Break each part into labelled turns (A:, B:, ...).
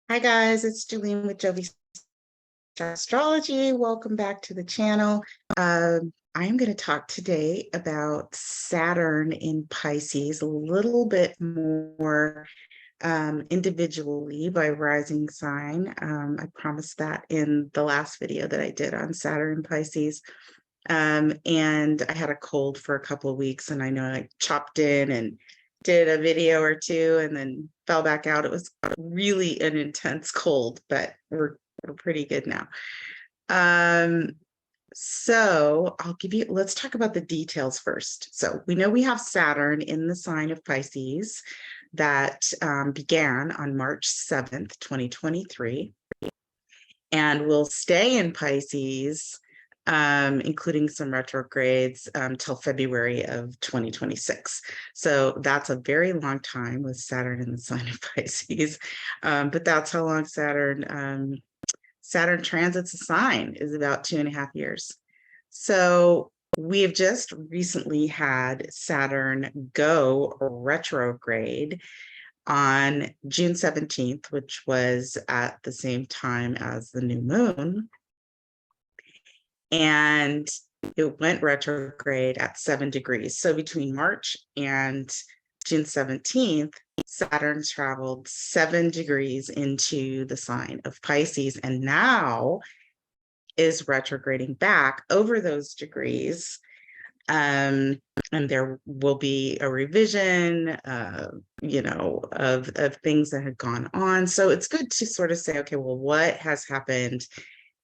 A: Hi guys, it's Julene with Jovi Astrology. Welcome back to the channel. I'm going to talk today about Saturn in Pisces a little bit more individually by rising sign. I promised that in the last video that I did on Saturn in Pisces. And I had a cold for a couple of weeks, and I know I chopped in and did a video or two and then fell back out. It was really an intense cold, but we're pretty good now. So let's talk about the details first. So we know we have Saturn in the sign of Pisces that began on March 7th, 2023, and will stay in Pisces, including some retrogrades, till February of 2026. So that's a very long time with Saturn in the sign of Pisces. But that's how long Saturn transits a sign, is about 2.5 years. So we have just recently had Saturn go retrograde on June 17th, which was at the same time as the new moon. And it went retrograde at 7 degrees. So between March and June 17th, Saturn traveled 7 degrees into the sign of Pisces, and now is retrograding back over those degrees. And there will be a revision, of things that had gone on. So it's good to sort of say, okay, well, what has happened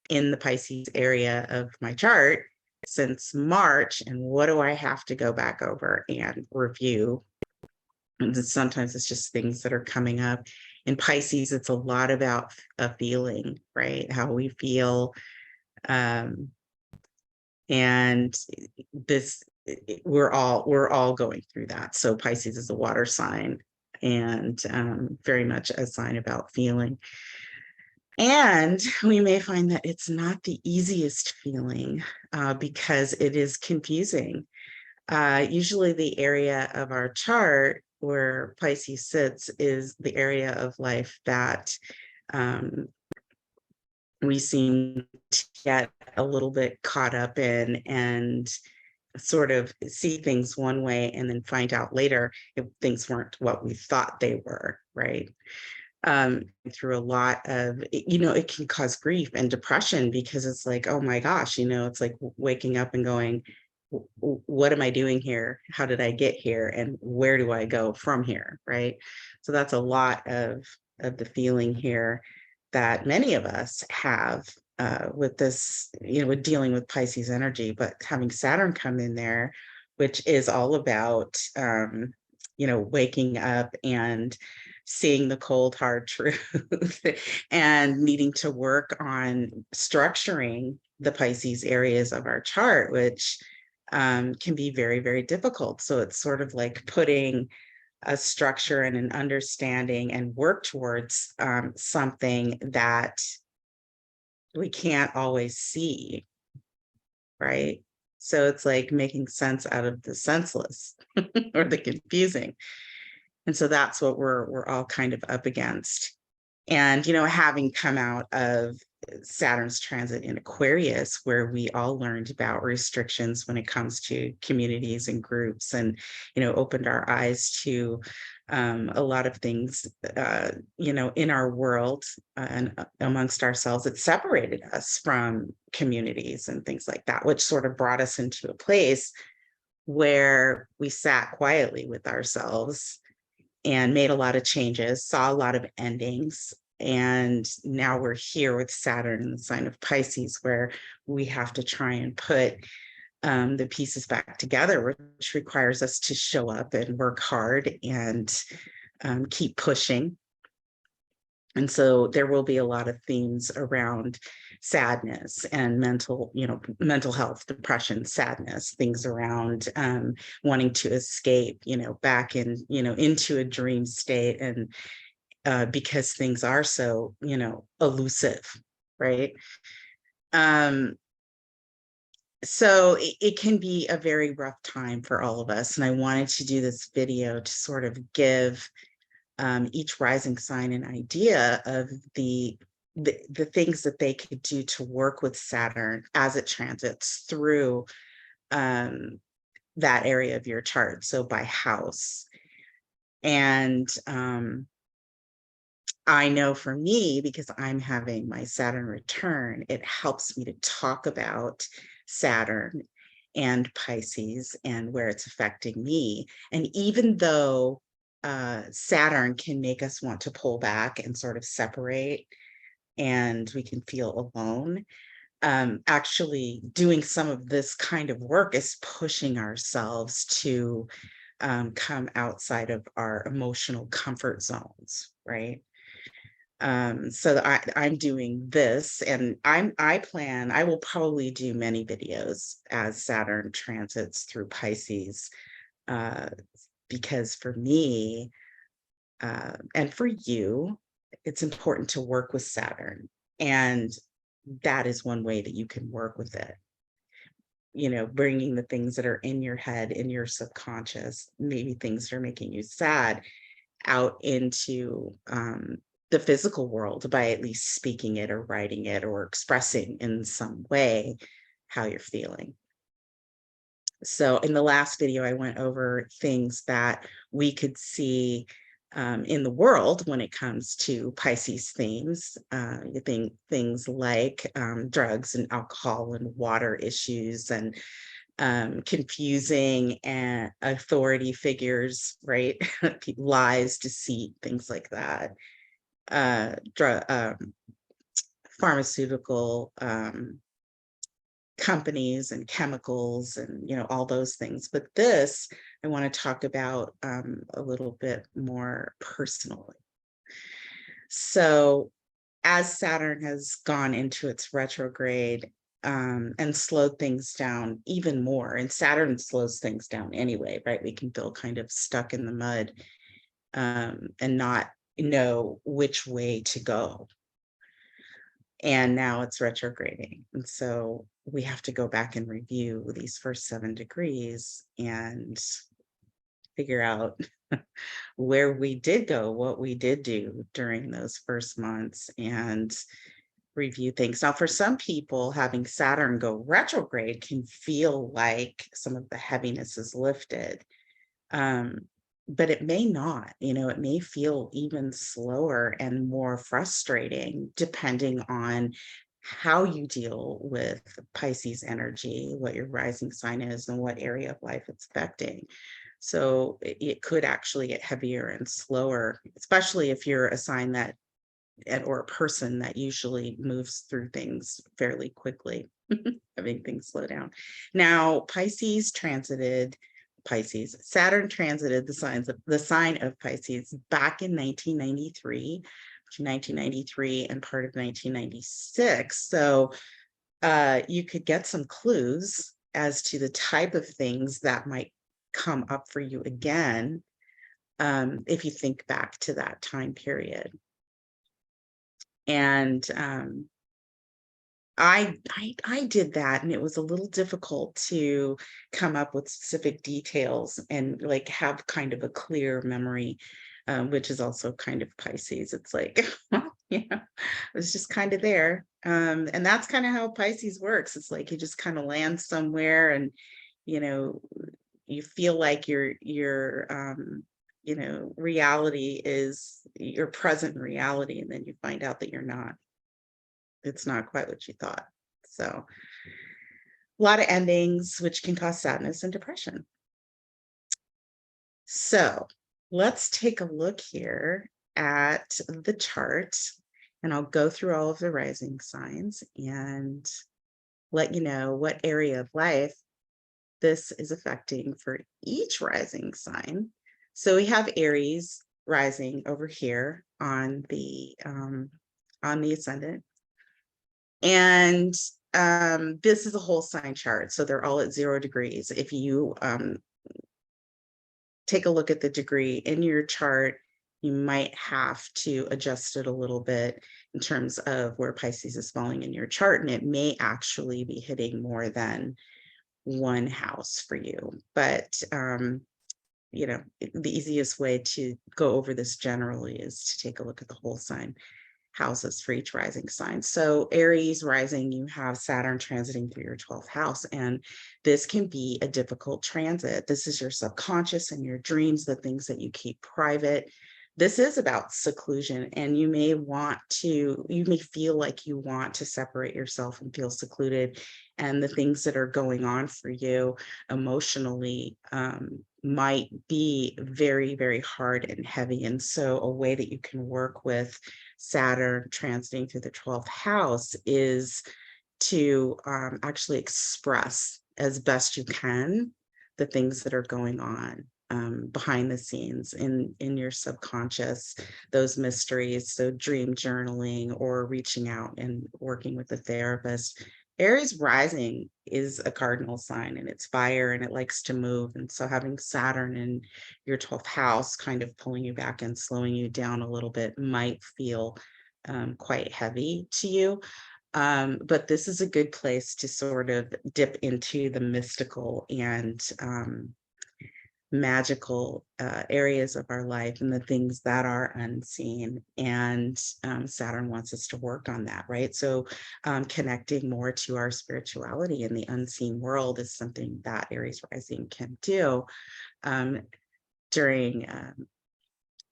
A: in the Pisces area of my chart since March, and what do I have to go back over and review? And sometimes it's just things that are coming up. In Pisces, it's a lot about a feeling, right? How we feel. And this, we're all going through that. So Pisces is a water sign, and very much a sign about feeling. And we may find that it's not the easiest feeling, because it is confusing. Usually the area of our chart where Pisces sits is the area of life that we seem to get a little bit caught up in, and sort of see things one way and then find out later if things weren't what we thought they were, right? Through a lot of, it can cause grief and depression, because it's like, oh my gosh, it's like waking up and going, what am I doing here? How did I get here? And where do I go from here? Right. So that's a lot of the feeling here that many of us have, with this, with dealing with Pisces energy. But having Saturn come in there, which is all about, waking up and seeing the cold, hard truth and needing to work on structuring the Pisces areas of our chart, which can be very, very difficult. So it's sort of like putting a structure and an understanding and work towards something that we can't always see, right? So it's like making sense out of the senseless or the confusing. And so that's what we're all kind of up against. And, having come out of Saturn's transit in Aquarius, where we all learned about restrictions when it comes to communities and groups, and, opened our eyes to a lot of things, in our world, and amongst ourselves, it separated us from communities and things like that, which sort of brought us into a place where we sat quietly with ourselves and made a lot of changes, saw a lot of endings. And now we're here with Saturn in the sign of Pisces, where we have to try and put the pieces back together, which requires us to show up and work hard and keep pushing. And so there will be a lot of themes around sadness and mental health, depression, sadness, things around wanting to escape, back in, into a dream state. And because things are so, elusive, right? So it can be a very rough time for all of us. And I wanted to do this video to sort of give each rising sign an idea of the things that they could do to work with Saturn as it transits through that area of your chart, so by house. And I know for me, because I'm having my Saturn return, it helps me to talk about Saturn and Pisces and where it's affecting me. And even though Saturn can make us want to pull back and sort of separate, and we can feel alone, actually doing some of this kind of work is pushing ourselves to come outside of our emotional comfort zones, right? So I'm doing this, and I will probably do many videos as Saturn transits through Pisces, because for me, and for you, it's important to work with Saturn. And that is one way that you can work with it. Bringing the things that are in your head, in your subconscious, maybe things that are making you sad, out into the physical world by at least speaking it or writing it or expressing in some way how you're feeling. So in the last video, I went over things that we could see in the world when it comes to Pisces themes. You think things like drugs and alcohol and water issues, and confusing and authority figures, right? Lies, deceit, things like that. Pharmaceutical companies and chemicals and all those things. But this I want to talk about a little bit more personally. So as Saturn has gone into its retrograde and slowed things down even more, and Saturn slows things down anyway, right? We can feel kind of stuck in the mud and not know which way to go. And now it's retrograding. And so we have to go back and review these first 7 degrees and figure out where we did go, what we did do during those first months, and review things. Now, for some people, having Saturn go retrograde can feel like some of the heaviness is lifted. But it may not, it may feel even slower and more frustrating depending on how you deal with Pisces energy, what your rising sign is, and what area of life it's affecting. So it could actually get heavier and slower, especially if you're a sign that, or a person that usually moves through things fairly quickly, having things slow down. Now, Saturn transited the sign of Pisces back in 1993 and part of 1996. So you could get some clues as to the type of things that might come up for you again if you think back to that time period. And I did that, and it was a little difficult to come up with specific details and like have kind of a clear memory, which is also kind of Pisces. It's like, it was just kind of there. And that's kind of how Pisces works. It's like you just kind of land somewhere, and you feel like your reality is your present reality, and then you find out that you're not. It's not quite what you thought. So a lot of endings, which can cause sadness and depression. So let's take a look here at the chart, and I'll go through all of the rising signs and let you know what area of life this is affecting for each rising sign. So we have Aries rising over here on the ascendant. And this is a whole sign chart, so they're all at 0 degrees. If you take a look at the degree in your chart, you might have to adjust it a little bit in terms of where Pisces is falling in your chart, and it may actually be hitting more than one house for you. But the easiest way to go over this generally is to take a look at the whole sign houses for each rising sign. So Aries rising, you have Saturn transiting through your 12th house, and this can be a difficult transit. This is your subconscious and your dreams, the things that you keep private. This is about seclusion, and you may feel like you want to separate yourself and feel secluded, and the things that are going on for you emotionally might be very, very hard and heavy. And so a way that you can work with Saturn transiting through the 12th house is to actually express as best you can the things that are going on behind the scenes in your subconscious, those mysteries. So dream journaling or reaching out and working with a therapist. Aries rising is a cardinal sign, and it's fire and it likes to move. And so having Saturn in your 12th house kind of pulling you back and slowing you down a little bit might feel quite heavy to you. But this is a good place to sort of dip into the mystical and magical areas of our life and the things that are unseen. And Saturn wants us to work on that, right? So connecting more to our spirituality in the unseen world is something that Aries rising can do during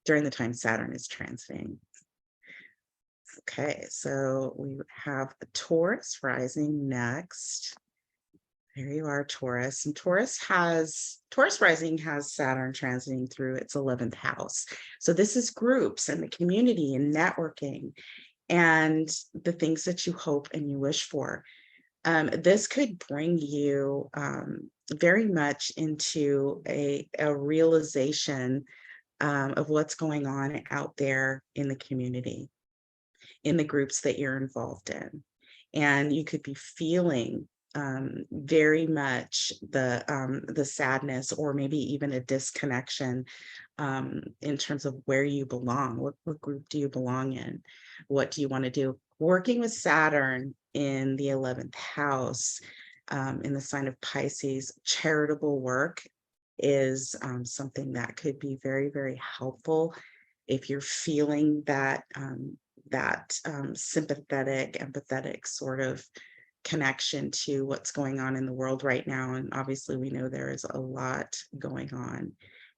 A: the time Saturn is transiting. Okay, so we have a Taurus rising next. There you are, Taurus. And Taurus rising has Saturn transiting through its 11th house. So this is groups and the community and networking and the things that you hope and you wish for. This could bring you very much into a realization of what's going on out there in the community, in the groups that you're involved in. And you could be feeling very much the sadness, or maybe even a disconnection in terms of where you belong. What group do you belong in? What do you want to do? Working with Saturn in the 11th house, in the sign of Pisces, charitable work is something that could be very, very helpful if you're feeling that sympathetic, empathetic sort of connection to what's going on in the world right now. And obviously we know there is a lot going on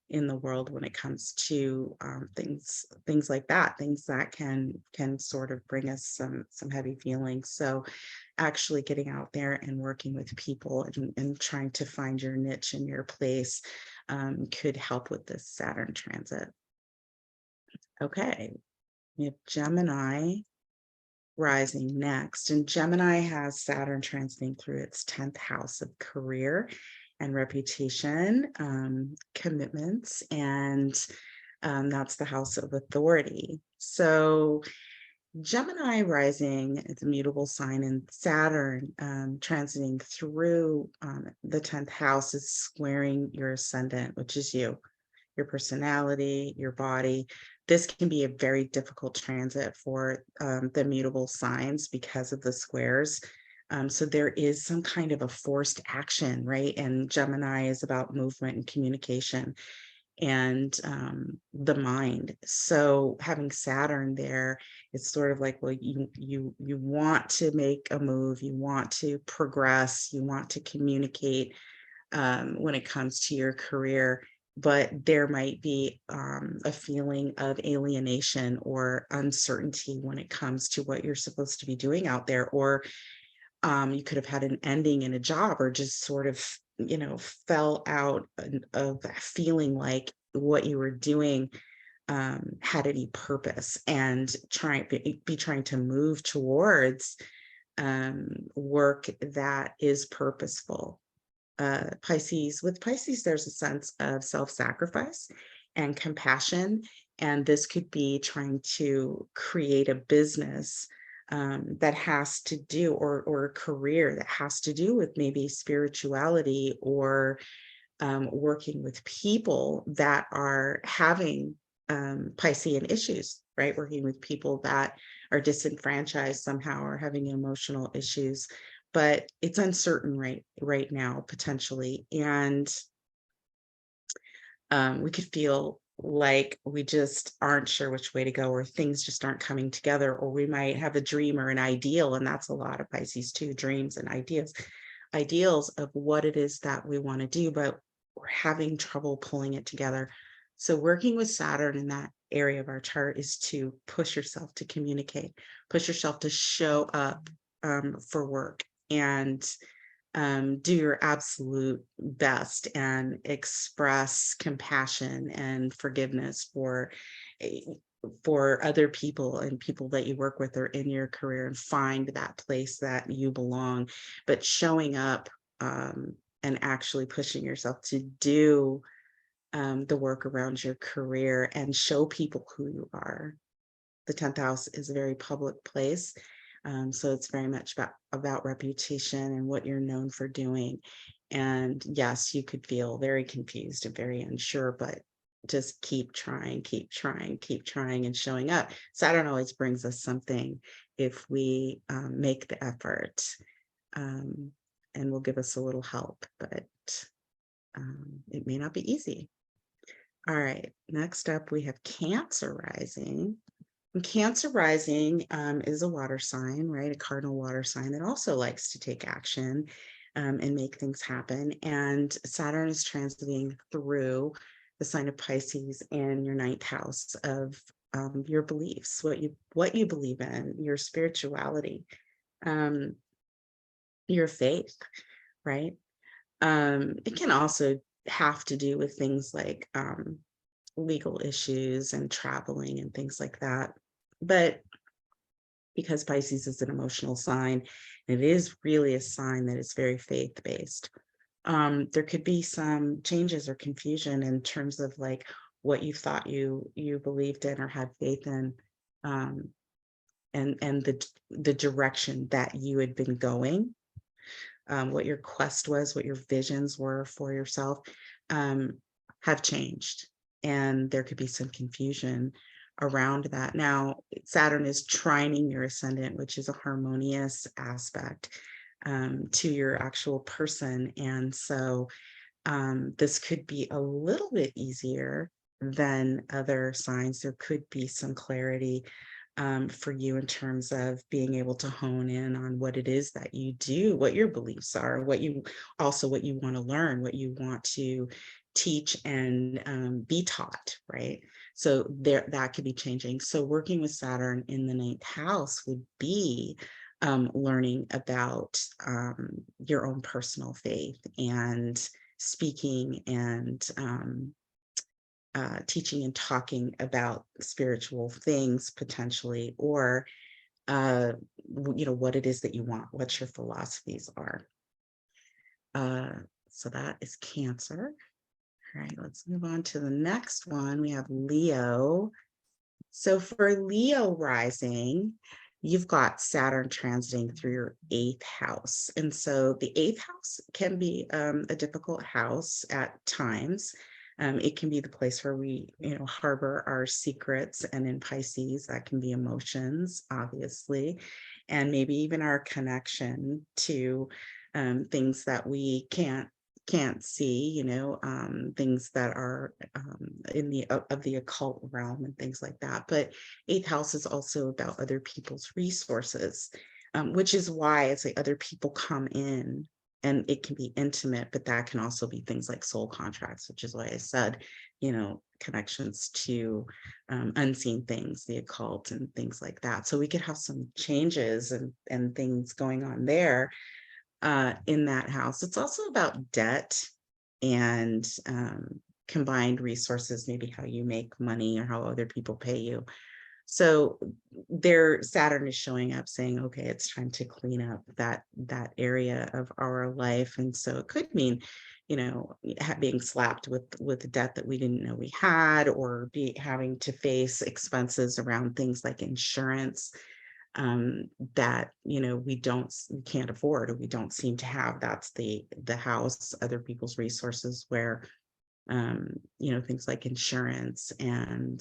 A: in the world when it comes to things like that, things that can sort of bring us some heavy feelings. So actually getting out there and working with people and trying to find your niche and your place could help with this Saturn transit. Okay, we have Gemini rising next, and Gemini has Saturn transiting through its 10th house of career and reputation, commitments, and that's the house of authority. So Gemini rising, it's a mutable sign, and Saturn transiting through the 10th house is squaring your ascendant, which is you, your personality, your body. This can be a very difficult transit for the mutable signs because of the squares. So there is some kind of a forced action, right? And Gemini is about movement and communication and the mind. So having Saturn there, it's sort of like, well, you want to make a move, you want to progress, you want to communicate when it comes to your career, but there might be a feeling of alienation or uncertainty when it comes to what you're supposed to be doing out there. Or you could have had an ending in a job, or just sort of, fell out of feeling like what you were doing had any purpose, and trying to move towards work that is purposeful. With Pisces, there's a sense of self-sacrifice and compassion, and this could be trying to create a business that has to do, or a career that has to do with maybe spirituality, or working with people that are having Piscean issues, right? Working with people that are disenfranchised somehow or having emotional issues. But it's uncertain right now, potentially. And we could feel like we just aren't sure which way to go, or things just aren't coming together, or we might have a dream or an ideal, and that's a lot of Pisces too, dreams and ideals of what it is that we want to do, but we're having trouble pulling it together. So working with Saturn in that area of our chart is to push yourself to communicate, push yourself to show up for work, and do your absolute best and express compassion and forgiveness for other people and people that you work with or in your career, and find that place that you belong. But showing up and actually pushing yourself to do the work around your career and show people who you are. The 10th house is a very public place. So it's very much about reputation and what you're known for doing. And yes, you could feel very confused and very unsure, but just keep trying, keep trying, keep trying and showing up. Saturn always brings us something if we make the effort, and will give us a little help, but it may not be easy. All right, next up we have Cancer rising. And Cancer rising is a water sign, right? A cardinal water sign that also likes to take action and make things happen. And Saturn is transiting through the sign of Pisces in your 9th house of your beliefs, what you believe in, your spirituality, your faith, right? It can also have to do with things like legal issues and traveling and things like that. But because Pisces is an emotional sign, it is really a sign that is very faith-based. There could be some changes or confusion in terms of like what you thought you believed in or had faith in, and the direction that you had been going, what your quest was, what your visions were for yourself, have changed. And there could be some confusion around that. Now, Saturn is trining your ascendant, which is a harmonious aspect to your actual person. And so this could be a little bit easier than other signs. There could be some clarity for you in terms of being able to hone in on what it is that you do, what your beliefs are, what you want to learn, what you want to teach and be taught, right? So there, that could be changing. So working with Saturn in the 9th house would be learning about your own personal faith and speaking and teaching and talking about spiritual things potentially, or what it is that you want, what your philosophies are. So that is Cancer. All right, let's move on to the next one. We have Leo. So for Leo rising, you've got Saturn transiting through your 8th house. And so the 8th house can be a difficult house at times. It can be the place where we, harbor our secrets. And in Pisces, that can be emotions, obviously, and maybe even our connection to things that we can't see, things that are in the occult realm and things like that. But 8th house is also about other people's resources, which is why it's like other people come in and it can be intimate, but that can also be things like soul contracts, which is why I said, connections to unseen things, the occult and things like that. So we could have some changes and things going on there in that house. It's also about debt and combined resources, maybe how you make money or how other people pay you. So there, Saturn is showing up saying, okay, it's time to clean up that area of our life. And so it could mean, being slapped with debt that we didn't know we had, or having to face expenses around things like insurance that we can't afford, or we don't seem to have. That's the house, other people's resources, where things like insurance and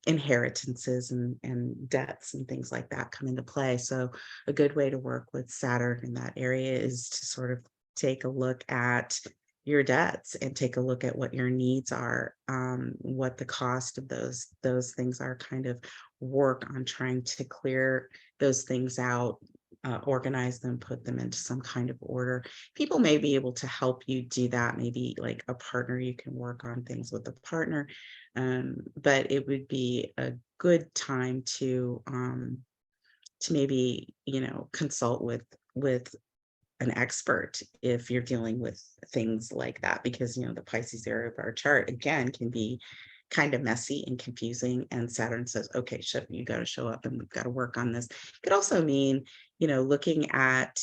A: inheritances and debts and things like that come into play. So a good way to work with Saturn in that area is to sort of take a look at your debts and take a look at what your needs are, what the cost of those things are, kind of work on trying to clear those things out, organize them, put them into some kind of order. People may be able to help you do that, maybe like a partner, you can work on things with a partner. But it would be a good time to maybe, consult with an expert if you're dealing with things like that, because the Pisces area of our chart again can be kind of messy and confusing, and Saturn says, okay, you got to show up and we've got to work on this. It could also mean looking at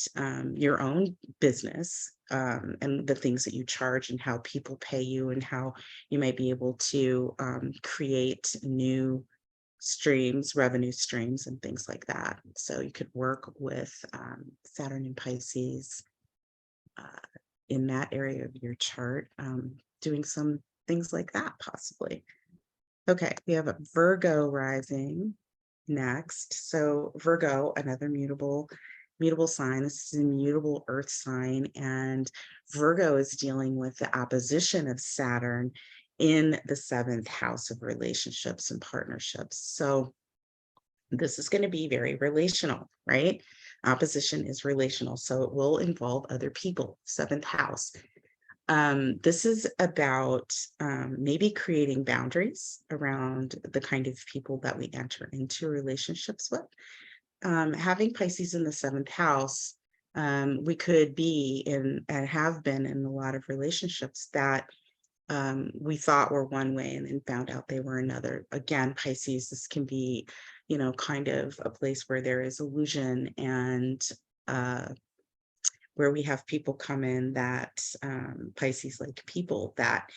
A: your own business, and the things that you charge and how people pay you, and how you might be able to create new revenue streams, and things like that. So you could work with Saturn and Pisces uh, in that area of your chart, doing some things like that, possibly. Okay, we have a Virgo rising next. So Virgo, another mutable sign. This is a mutable earth sign, and Virgo is dealing with the opposition of Saturn in the 7th house of relationships and partnerships. So this is going to be very relational, right? Opposition is relational, so it will involve other people. 7th house. This is about maybe creating boundaries around the kind of people that we enter into relationships with. Having Pisces in the 7th house, we could be in and have been in a lot of relationships that we thought were one way and then found out they were another. Again, Pisces, this can be, kind of a place where there is illusion, and where we have people come in that Pisces like people that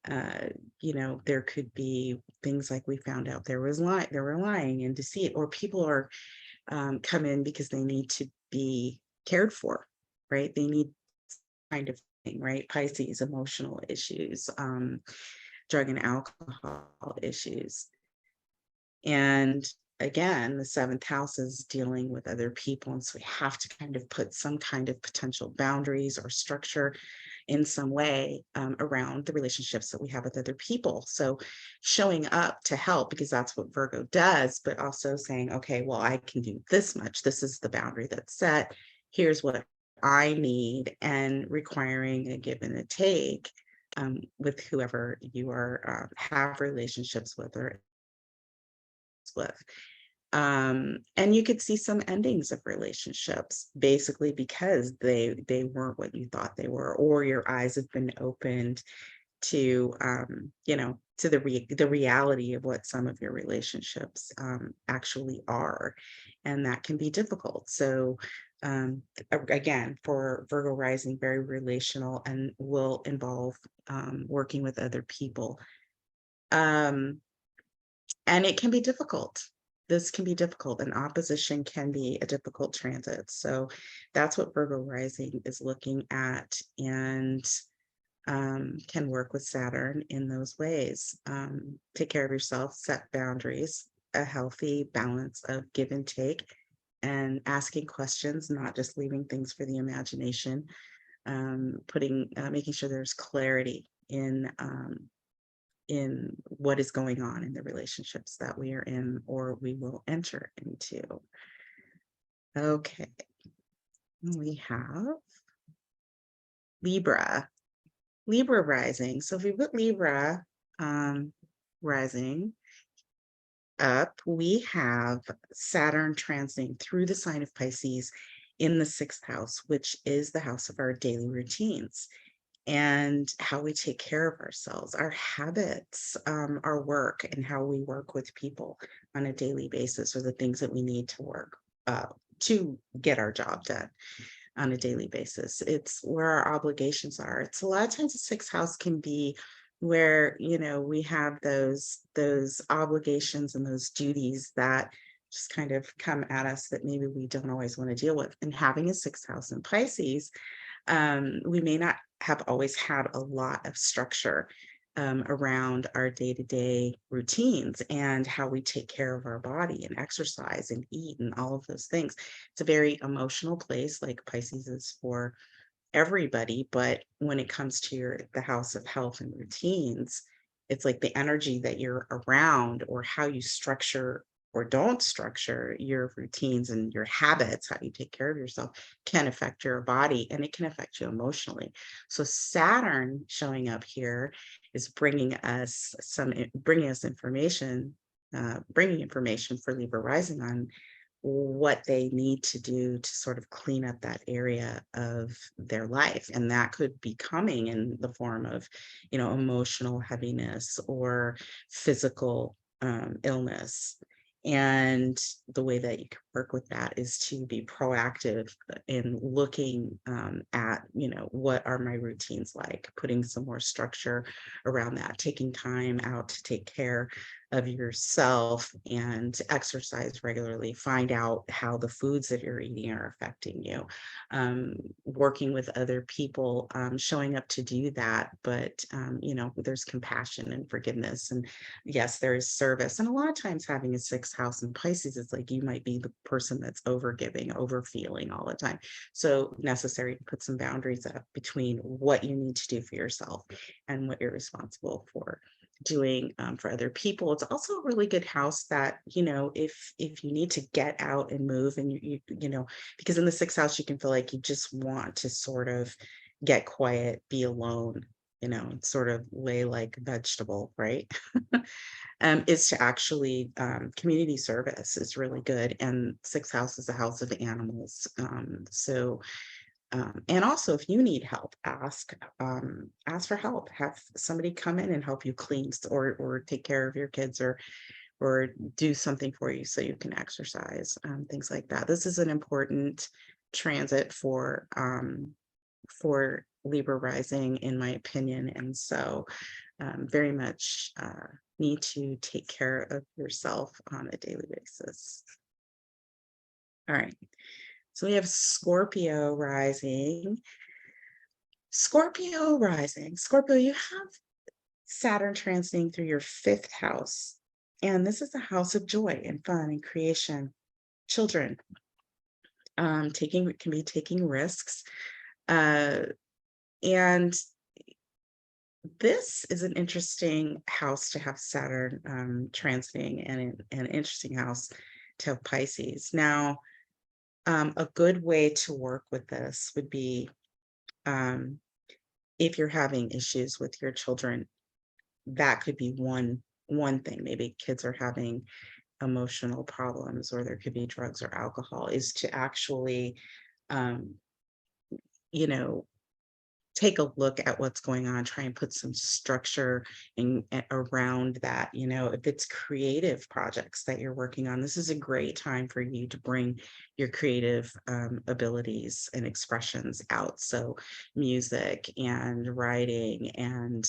A: there could be things like we found out there were lying and deceit, or people are come in because they need to be cared for, right? They need kind of thing, right? Pisces, emotional issues, drug and alcohol issues. And again, the 7th house is dealing with other people. And so we have to kind of put some kind of potential boundaries or structure in some way around the relationships that we have with other people. So showing up to help, because that's what Virgo does, but also saying, okay, well, I can do this much. This is the boundary that's set. Here's what I need, and requiring a give and a take with whoever you are have relationships with or with. And you could see some endings of relationships, basically because they weren't what you thought they were, or your eyes have been opened to to the reality of what some of your relationships actually are, and that can be difficult. So again, for Virgo rising, very relational and will involve working with other people. And it can be difficult. This can be difficult, and opposition can be a difficult transit. So that's what Virgo rising is looking at, and can work with Saturn in those ways. Take care of yourself, set boundaries, a healthy balance of give and take, and asking questions, not just leaving things for the imagination. Making sure there's clarity in what is going on in the relationships that we are in or we will enter into. Okay, we have Libra rising. So if we put Libra rising up, we have Saturn transiting through the sign of Pisces in the 6th house, which is the house of our daily routines and how we take care of ourselves, our habits, our work, and how we work with people on a daily basis, or the things that we need to work to get our job done on a daily basis. It's where our obligations are. It's a lot of times the 6th house can be where we have those obligations and those duties that just kind of come at us that maybe we don't always want to deal with. And having a 6th house in Pisces, we may not have always had a lot of structure around our day-to-day routines and how we take care of our body and exercise and eat and all of those things. It's a very emotional place, like Pisces is for everybody, but when it comes to the house of health and routines, it's like the energy that you're around or how you structure or don't structure your routines and your habits, how you take care of yourself can affect your body and it can affect you emotionally. So Saturn showing up here is bringing us information, bringing information for Libra rising on what they need to do to sort of clean up that area of their life. And that could be coming in the form of, emotional heaviness or physical illness. And the way that you can work with that is to be proactive in looking at, what are my routines like, putting some more structure around that, taking time out to take care of yourself and exercise regularly, find out how the foods that you're eating are affecting you, working with other people, showing up to do that. But, there's compassion and forgiveness. And yes, there is service. And a lot of times having a sixth house in Pisces, it's like you might be the person that's over giving, over feeling all the time. So necessary to put some boundaries up between what you need to do for yourself and what you're responsible for doing for other people. It's also a really good house that, if you need to get out and move and because in the sixth house you can feel like you just want to sort of get quiet, be alone, and sort of lay like a vegetable, right? Is to actually community service is really good. And sixth house is a house of animals. And also, if you need help, ask for help. Have somebody come in and help you clean or take care of your kids or do something for you so you can exercise, things like that. This is an important transit for Libra rising, in my opinion, and so very much need to take care of yourself on a daily basis. All right. So we have Scorpio rising. Scorpio rising. Scorpio, you have Saturn transiting through your fifth house. And this is a house of joy and fun and creation. Children can be taking risks. And this is an interesting house to have Saturn transiting and an interesting house to have Pisces. Now, a good way to work with this would be if you're having issues with your children, that could be one thing. Maybe kids are having emotional problems, or there could be drugs or alcohol, is to actually, um, you know, take a look at what's going on, try and put some structure around that. If it's creative projects that you're working on, this is a great time for you to bring your creative abilities and expressions out. So music and writing and,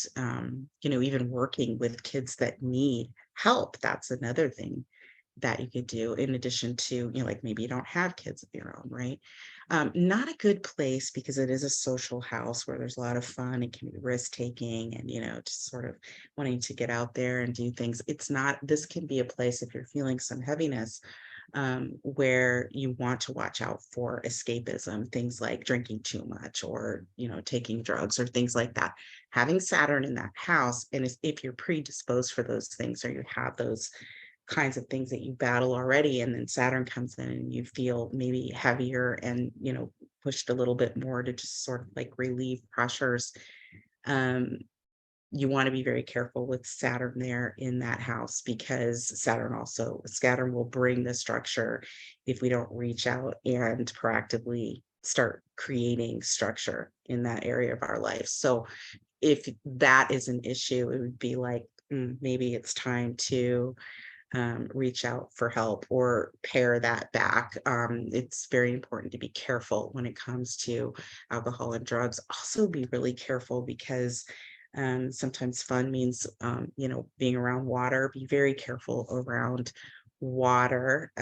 A: even working with kids that need help. That's another thing that you could do in addition to, like maybe you don't have kids of your own, right? Not a good place because it is a social house where there's a lot of fun. It can be risk taking and, just sort of wanting to get out there and do things. This can be a place if you're feeling some heaviness, where you want to watch out for escapism, things like drinking too much or, taking drugs or things like that. Having Saturn in that house, and if you're predisposed for those things or you have those kinds of things that you battle already, and then Saturn comes in and you feel maybe heavier and pushed a little bit more to just sort of like relieve pressures. You want to be very careful with Saturn there in that house, because Saturn will bring the structure if we don't reach out and proactively start creating structure in that area of our life. So if that is an issue, it would be like, maybe it's time to reach out for help or pare that back. It's very important to be careful when it comes to alcohol and drugs. Also, be really careful because sometimes fun means, being around water. Be very careful around water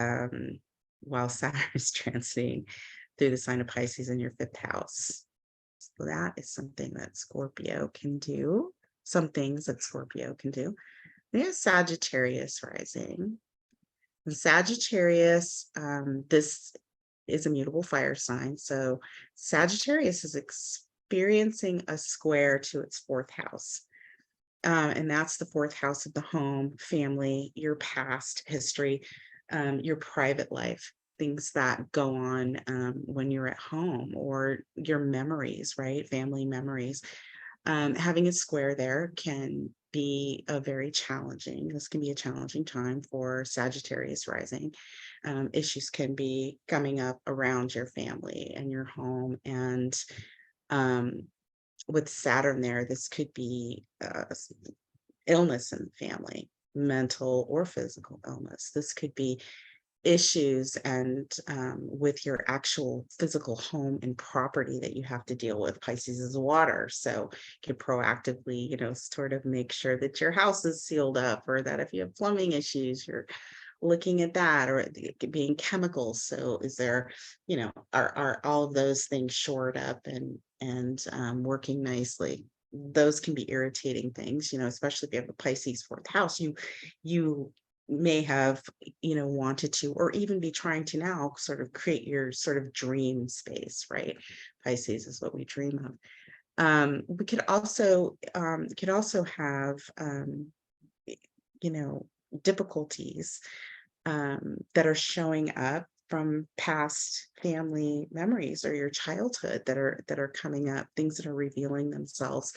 A: while Saturn is transiting through the sign of Pisces in your fifth house. So that is something that Scorpio can do. Some things that Scorpio can do. There's Sagittarius rising. And Sagittarius, this is a mutable fire sign. So Sagittarius is experiencing a square to its fourth house. And that's the fourth house of the home, family, your past history, your private life, things that go on when you're at home, or your memories, right? Family memories. Having a square there can be this can be a challenging time for Sagittarius rising. Issues can be coming up around your family and your home. And um, with Saturn there, this could be illness in the family, mental or physical illness. This could be issues and with your actual physical home and property that you have to deal with. Pisces is water, so you can proactively, sort of make sure that your house is sealed up, or that if you have plumbing issues, you're looking at that, or it could be in chemicals. So is there, are all of those things shored up and working nicely? Those can be irritating things, especially if you have a Pisces fourth house. You may have, wanted to, or even be trying to now sort of create your sort of dream space, right? Pisces is what we dream of. We could also have, you know, difficulties that are showing up from past family memories or your childhood that are coming up, things that are revealing themselves.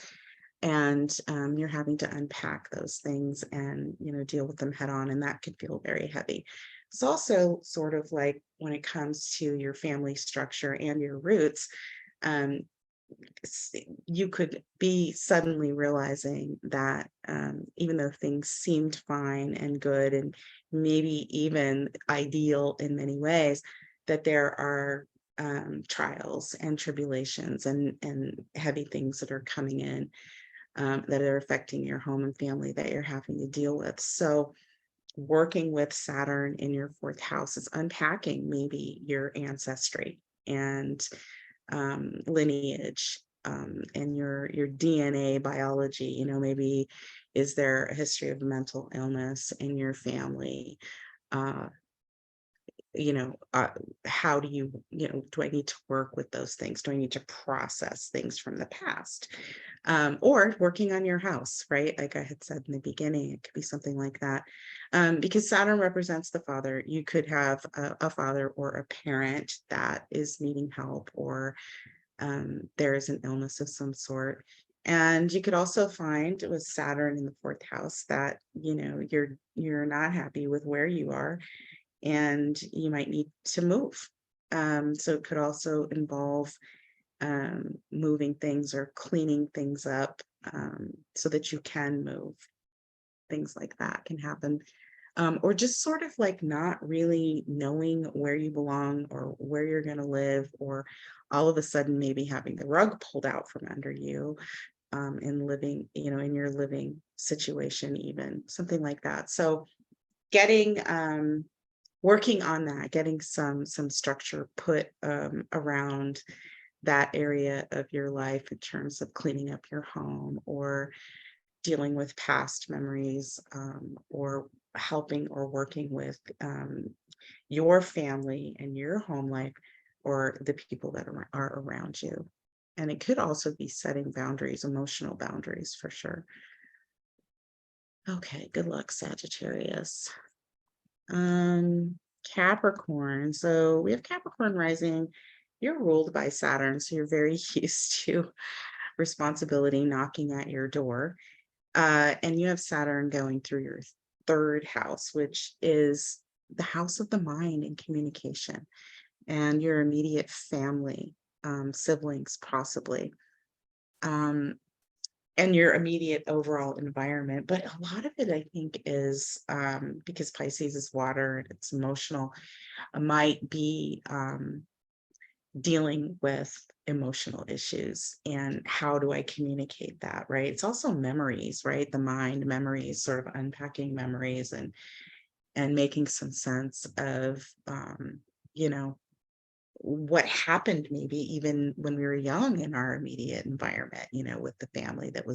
A: And you're having to unpack those things and, deal with them head on. And that could feel very heavy. It's also sort of like when it comes to your family structure and your roots, um, you could be suddenly realizing that even though things seemed fine and good and maybe even ideal in many ways, that there are trials and tribulations and heavy things that are coming in that are affecting your home and family that you're having to deal with. So working with Saturn in your fourth house is unpacking maybe your ancestry and lineage, and your DNA biology. Maybe is there a history of mental illness in your family? Uh, how do do I need to work with those things? Do I need to process things from the past? Or working on your house, right? Like I had said in the beginning, it could be something like that. Because Saturn represents the father. You could have a father or a parent that is needing help, or there is an illness of some sort. And you could also find with Saturn in the fourth house that, you're not happy with where you are, and you might need to move. So it could also involve moving things or cleaning things up, so that you can move. Things like that can happen. Or just sort of like not really knowing where you belong or where you're going to live, or all of a sudden maybe having the rug pulled out from under you in living, in your living situation, even something like that. So getting working on that, getting some structure put around that area of your life in terms of cleaning up your home, or dealing with past memories, or helping or working with your family and your home life, or the people that are around you. And it could also be setting boundaries, emotional boundaries, for sure. Okay, good luck, Sagittarius. Capricorn. So we have Capricorn rising. You're ruled by Saturn, so you're very used to responsibility knocking at your door. And you have Saturn going through your third house, which is the house of the mind and communication, and your immediate family, siblings, possibly. And your immediate overall environment. But a lot of it, I think, is because Pisces is water and it's emotional, might be dealing with emotional issues, and how do I communicate that, right? It's also memories, right? The mind memories, sort of unpacking memories and making some sense of you know what happened, maybe even when we were young, in our immediate environment, with the family that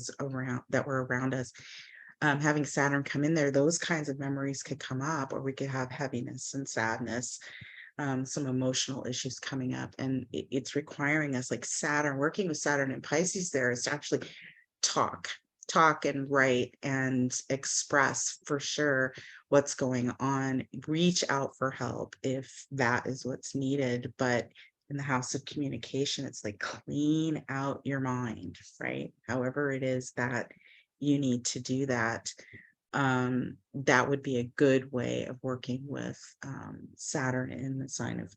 A: were around us. Having Saturn come in there, those kinds of memories could come up, or we could have heaviness and sadness, some emotional issues coming up, and it's requiring us, like Saturn, working with Saturn and Pisces there, is to actually talk and write and express for sure what's going on, reach out for help if that is what's needed. But in the house of communication, it's like clean out your mind, right? However it is that you need to do that. That would be a good way of working with Saturn in the sign of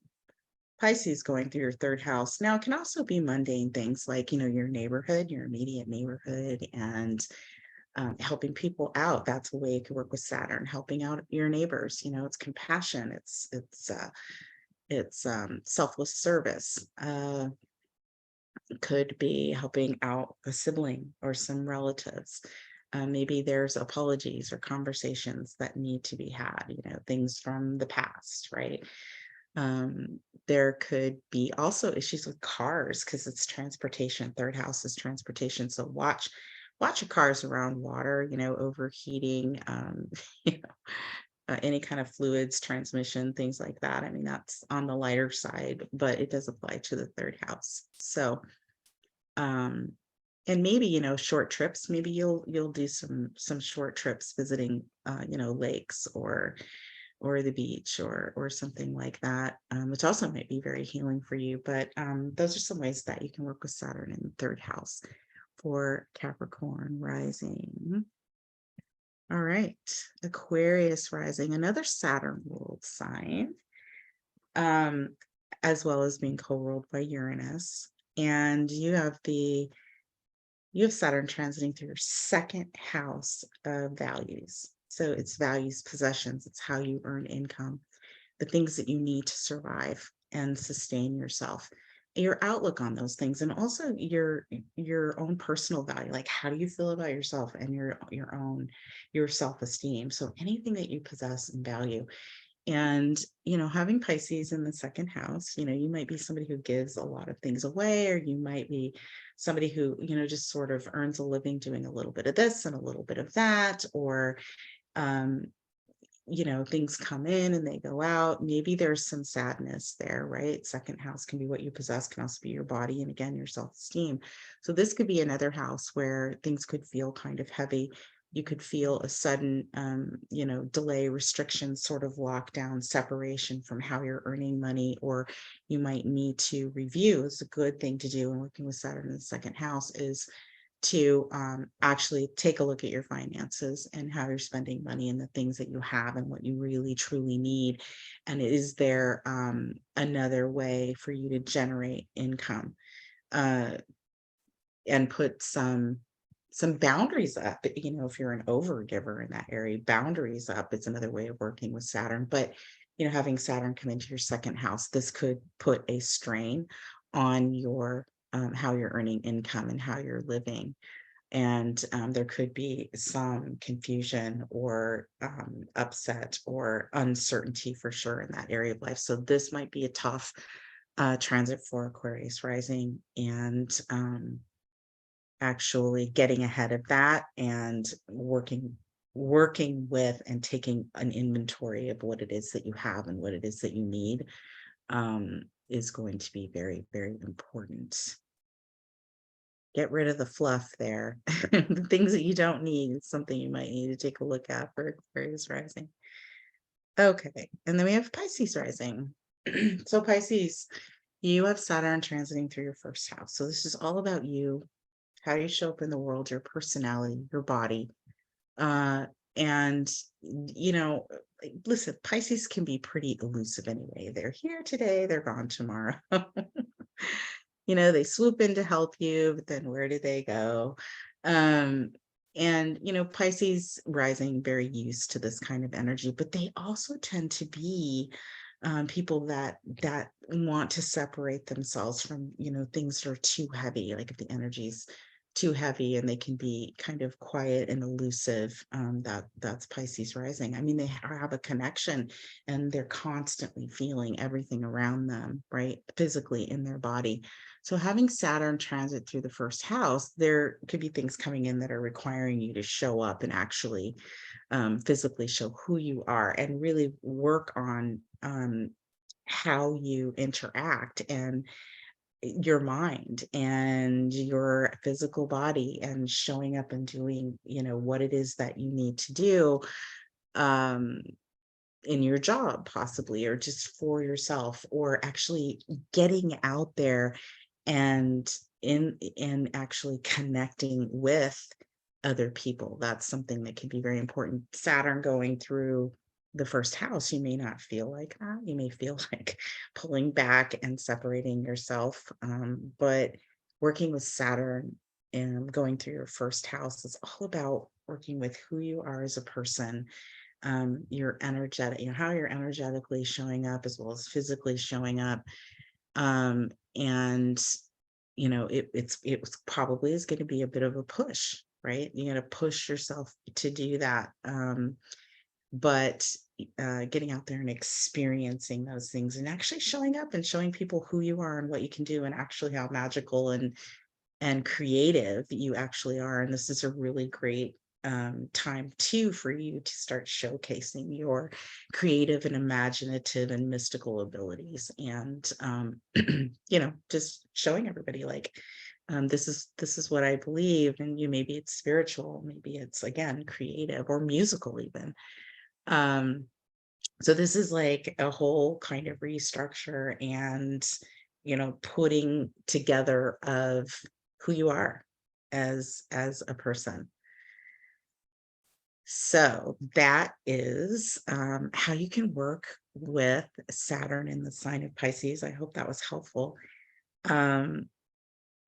A: Pisces going through your third house. Now, it can also be mundane things like, your neighborhood, your immediate neighborhood, and helping people out. That's a way it could work with Saturn, helping out your neighbors. It's compassion. It's selfless service. Could be helping out a sibling or some relatives. Maybe there's apologies or conversations that need to be had, things from the past, right? There could be also issues with cars because it's transportation. Third house is transportation. So watch your cars around water, overheating, any kind of fluids, transmission, things like that. I mean, that's on the lighter side, but it does apply to the third house. So, and maybe, short trips, maybe you'll do some short trips visiting, lakes or the beach or something like that, which also might be very healing for you. But those are some ways that you can work with Saturn in the third house for Capricorn rising. All right, Aquarius rising, another Saturn ruled sign, as well as being co-ruled by Uranus. And you have Saturn transiting through your second house of values. So it's values, possessions, it's how you earn income, the things that you need to survive and sustain yourself, your outlook on those things, and also your own personal value. Like, how do you feel about yourself and your self-esteem? So anything that you possess and value. And, having Pisces in the second house, you might be somebody who gives a lot of things away, or you might be somebody who, just sort of earns a living doing a little bit of this and a little bit of that, or, things come in and they go out. Maybe there's some sadness there, right? Second house can be what you possess, can also be your body, and again, your self-esteem. So this could be another house where things could feel kind of heavy. You could feel a sudden, delay, restriction, sort of lockdown, separation from how you're earning money, or you might need to review. It's a good thing to do when working with Saturn in the second house, is to actually take a look at your finances and how you're spending money and the things that you have and what you really truly need. And is there another way for you to generate income, and put some boundaries up? If you're an overgiver in that area, boundaries up, it's another way of working with Saturn. But having Saturn come into your second house, this could put a strain on your how you're earning income and how you're living. And there could be some confusion or upset or uncertainty for sure in that area of life. So this might be a tough transit for Aquarius rising, and actually getting ahead of that and working with and taking an inventory of what it is that you have and what it is that you need, is going to be very, very important. Get rid of the fluff there. The things that you don't need is something you might need to take a look at for Aquarius rising. Okay, and then we have Pisces rising. So Pisces, you have Saturn transiting through your first house. So this is all about you, how you show up in the world, your personality, your body. And listen, Pisces can be pretty elusive anyway. They're here today, they're gone tomorrow. They swoop in to help you, but then where do they go? And Pisces rising, very used to this kind of energy, but they also tend to be people that want to separate themselves from things that are too heavy. Like if the energy's too heavy and they can be kind of quiet and elusive, that's Pisces rising. I mean, they have a connection and they're constantly feeling everything around them, right, physically in their body. So having Saturn transit through the first house, there could be things coming in that are requiring you to show up and actually physically show who you are, and really work on how you interact, and your mind and your physical body, and showing up and doing, what it is that you need to do, um, in your job possibly, or just for yourself, or actually getting out there and in actually connecting with other people. That's something that can be very important. Saturn going through the first house, you may not feel like that. You may feel like pulling back and separating yourself. But working with Saturn and going through your first house is all about working with who you are as a person, your energetic, how you're energetically showing up as well as physically showing up. And it was probably is going to be a bit of a push, right? You're going to push yourself to do that. But getting out there and experiencing those things, and actually showing up and showing people who you are and what you can do, and actually how magical and creative you actually are. And this is a really great time too for you to start showcasing your creative and imaginative and mystical abilities, and just showing everybody, like, this is what I believe. And maybe it's spiritual, maybe it's, again, creative or musical even. So this is like a whole kind of restructure and putting together of who you are as a person. So that is how you can work with Saturn in the sign of Pisces. I hope that was helpful.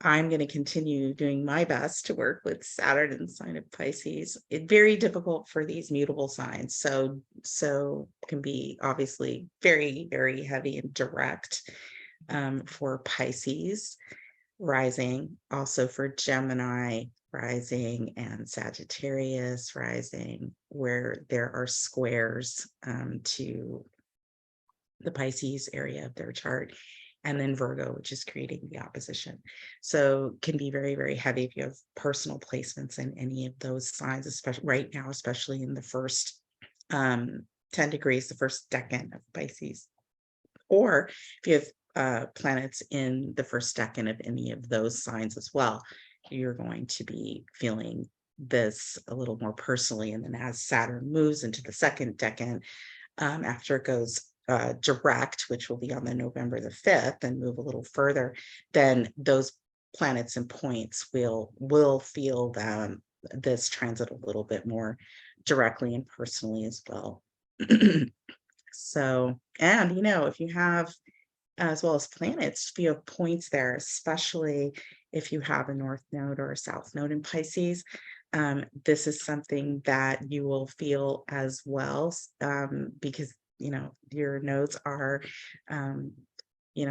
A: I'm going to continue doing my best to work with Saturn in the sign of Pisces. It's very difficult for these mutable signs. So can be obviously very, very heavy and direct for Pisces rising, also for Gemini rising and Sagittarius rising, where there are squares to the Pisces area of their chart, and then Virgo, which is creating the opposition. So can be very, very heavy if you have personal placements in any of those signs, especially right now, especially in the first 10 degrees, the first decan of Pisces. Or if you have planets in the first decan of any of those signs as well, you're going to be feeling this a little more personally. And then as Saturn moves into the second decan, after it goes direct, which will be on the November the 5th, and move a little further, then those planets and points will feel this transit a little bit more directly and personally as well. So, and if you have, as well as planets, if you have points there, especially if you have a north node or a south node in Pisces, this is something that you will feel as well, because your nodes are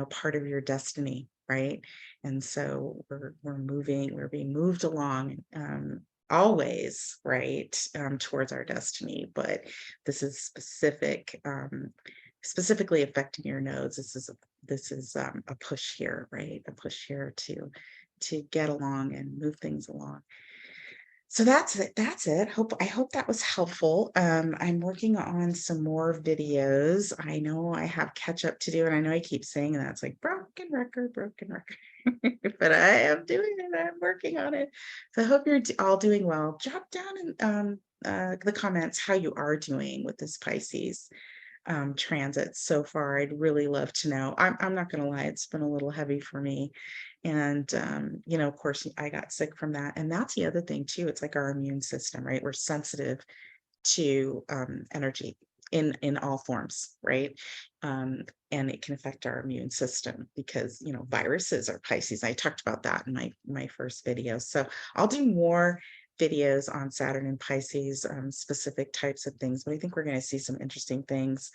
A: part of your destiny, right? And so we're being moved along, always, right, towards our destiny. But this is specifically affecting your nodes. This is a push here, right? A push here to get along and move things along. So that's it. I hope that was helpful. I'm working on some more videos. I know I have catch up to do, and I know I keep saying that. It's like broken record. But I am doing it. I'm working on it. So I hope you're all doing well. Drop down in the comments how you are doing with this Pisces transit so far. I'd really love to know. I'm not going to lie, it's been a little heavy for me. And, of course, I got sick from that. And that's the other thing, too. It's like our immune system, right? We're sensitive to energy in all forms, right? And it can affect our immune system because, viruses are Pisces. I talked about that in my first video. So I'll do more videos on Saturn and Pisces, specific types of things, but I think we're going to see some interesting things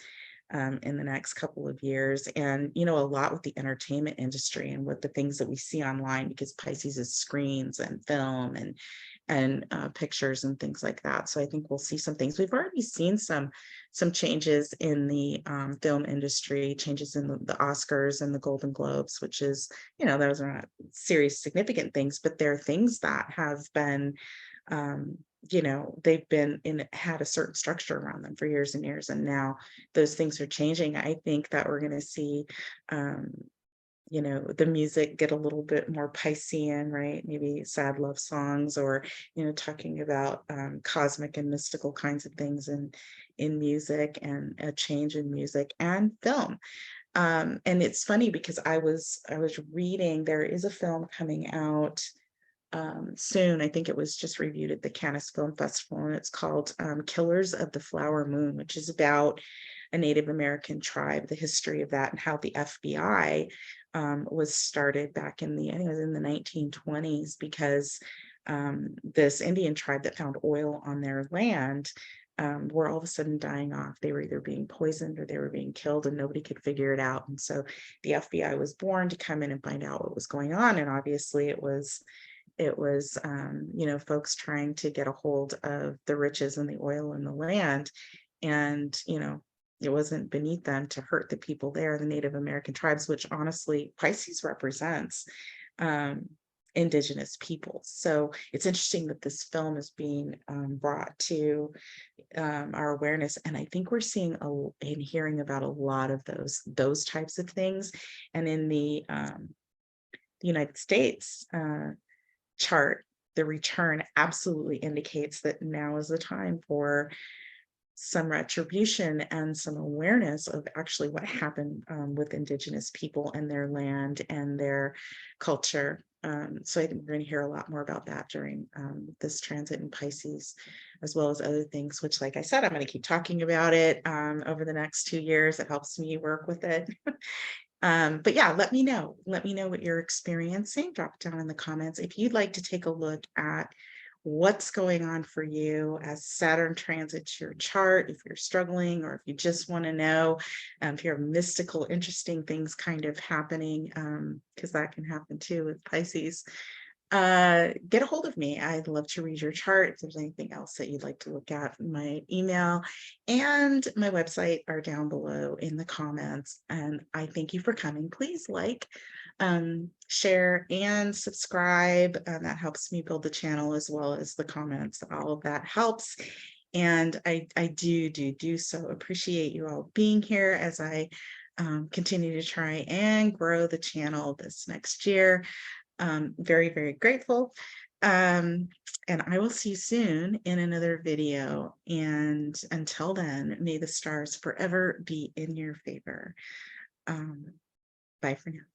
A: in the next couple of years. And, a lot with the entertainment industry and with the things that we see online, because Pisces is screens and film and pictures and things like that. So I think we'll see some things. We've already seen some changes in the film industry, changes in the Oscars and the Golden Globes, which is, those are not serious, significant things, but they're things that have been you know, they've been in had a certain structure around them for years and years, and now those things are changing. I think that we're going to see, um, you know, the music get a little bit more Piscean, right? Maybe sad love songs, or, you know, talking about cosmic and mystical kinds of things in music, and a change in music and film. And it's funny because I was reading, there is a film coming out soon. I think it was just reviewed at the Cannes Film Festival, and it's called Killers of the Flower Moon, which is about a Native American tribe, the history of that, and how the FBI was started back in the, I think it was in the 1920s, because this Indian tribe that found oil on their land were all of a sudden dying off. They were either being poisoned or they were being killed, and nobody could figure it out. And so the FBI was born to come in and find out what was going on. And obviously it was you know, folks trying to get a hold of the riches and the oil in the land. And, you know, it wasn't beneath them to hurt the people there, the Native American tribes, which honestly Pisces represents, um, indigenous peoples. So it's interesting that this film is being brought to our awareness. And I think we're seeing and hearing about a lot of those types of things. And in the United States, chart, the return absolutely indicates that now is the time for some retribution and some awareness of actually what happened with indigenous people and their land and their culture. So I think we're going to hear a lot more about that during this transit in Pisces, as well as other things, which, like I said, I'm going to keep talking about it over the next 2 years. It helps me work with it. But yeah, let me know what you're experiencing. Drop it down in the comments. If you'd like to take a look at what's going on for you as Saturn transits your chart, if you're struggling, or if you just want to know if you have mystical, interesting things kind of happening, because that can happen too with Pisces, get a hold of me. I'd love to read your chart. If there's anything else that you'd like to look at, my email and my website are down below in the comments. And I thank you for coming. Please like, share, and subscribe. That helps me build the channel, as well as the comments. All of that helps. And I do so appreciate you all being here as I continue to try and grow the channel this next year. Very, very grateful. And I will see you soon in another video. And until then, may the stars forever be in your favor. Bye for now.